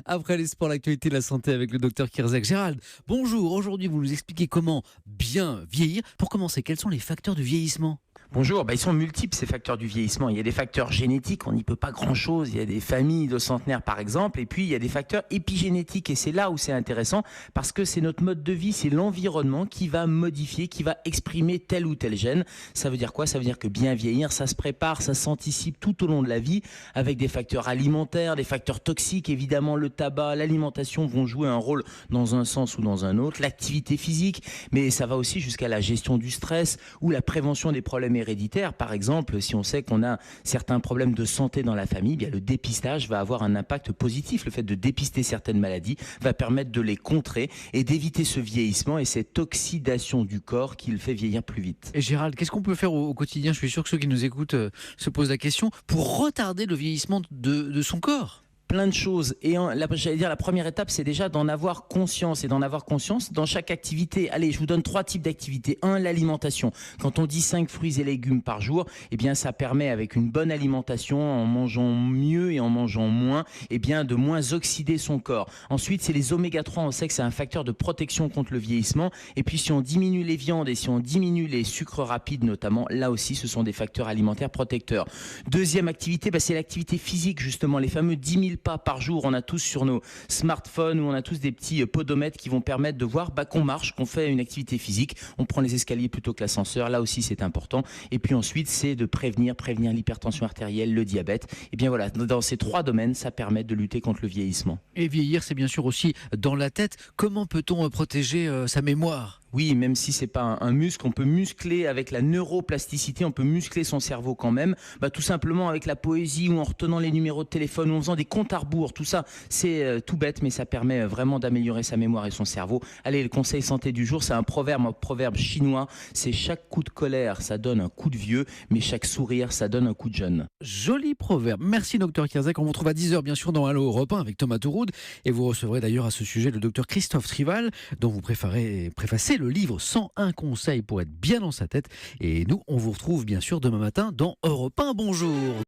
Après les sports, l'actualité de la santé avec le docteur Kierzek. Gérald, bonjour. Aujourd'hui, vous nous expliquez comment bien vieillir. Pour commencer, quels sont les facteurs du vieillissement? Bonjour, ils sont multiples ces facteurs du vieillissement. Il y a des facteurs génétiques, on n'y peut pas grand-chose. Il y a des familles de centenaires par exemple, et puis il y a des facteurs épigénétiques. Et c'est là où c'est intéressant, parce que c'est notre mode de vie, c'est l'environnement qui va modifier, qui va exprimer tel ou tel gène. Ça veut dire quoi? Ça veut dire que bien vieillir, ça se prépare, ça s'anticipe tout au long de la vie, avec des facteurs alimentaires, des facteurs toxiques. Évidemment, le tabac, l'alimentation vont jouer un rôle dans un sens ou dans un autre. L'activité physique, mais ça va aussi jusqu'à la gestion du stress ou la prévention des problèmes héréditaire. Par exemple, si on sait qu'on a certains problèmes de santé dans la famille, bien le dépistage va avoir un impact positif. Le fait de dépister certaines maladies va permettre de les contrer et d'éviter ce vieillissement et cette oxydation du corps qui le fait vieillir plus vite. Et Gérald, qu'est-ce qu'on peut faire au quotidien? Je suis sûr que ceux qui nous écoutent se posent la question pour retarder le vieillissement de son corps. Plein de choses. Et j'allais dire, la première étape, c'est déjà d'en avoir conscience. Et d'en avoir conscience dans chaque activité. Allez, je vous donne 3 types d'activités. 1, l'alimentation. Quand on dit 5 fruits et légumes par jour, eh bien, ça permet, avec une bonne alimentation, en mangeant mieux et en mangeant moins, eh bien, de moins oxyder son corps. Ensuite, c'est les oméga 3. On sait que c'est un facteur de protection contre le vieillissement. Et puis, si on diminue les viandes et si on diminue les sucres rapides, notamment, là aussi, ce sont des facteurs alimentaires protecteurs. Deuxième activité, c'est l'activité physique, justement. Les fameux 10 000 pas par jour, on a tous sur nos smartphones ou on a tous des petits podomètres qui vont permettre de voir qu'on marche, qu'on fait une activité physique, on prend les escaliers plutôt que l'ascenseur, là aussi c'est important. Et puis ensuite c'est de prévenir l'hypertension artérielle, le diabète. Et bien voilà, dans ces 3 domaines, ça permet de lutter contre le vieillissement. Et vieillir, c'est bien sûr aussi dans la tête. Comment peut-on protéger sa mémoire? Oui, même si c'est pas un muscle, on peut muscler avec la neuroplasticité, on peut muscler son cerveau quand même, tout simplement avec la poésie ou en retenant les numéros de téléphone ou en faisant des comptes à rebours. Tout ça, c'est tout bête, mais ça permet vraiment d'améliorer sa mémoire et son cerveau. Allez, le conseil santé du jour, c'est un proverbe chinois, c'est chaque coup de colère, ça donne un coup de vieux, mais chaque sourire, ça donne un coup de jeune. Joli proverbe. Merci docteur Kierzek. On vous retrouve à 10h bien sûr dans Allo Europe 1 avec Thomas Touroud. Et vous recevrez d'ailleurs à ce sujet le docteur Christophe Trival, dont vous préfacez le livre 101 conseils pour être bien dans sa tête. Et nous, on vous retrouve bien sûr demain matin dans Europe 1. Bonjour.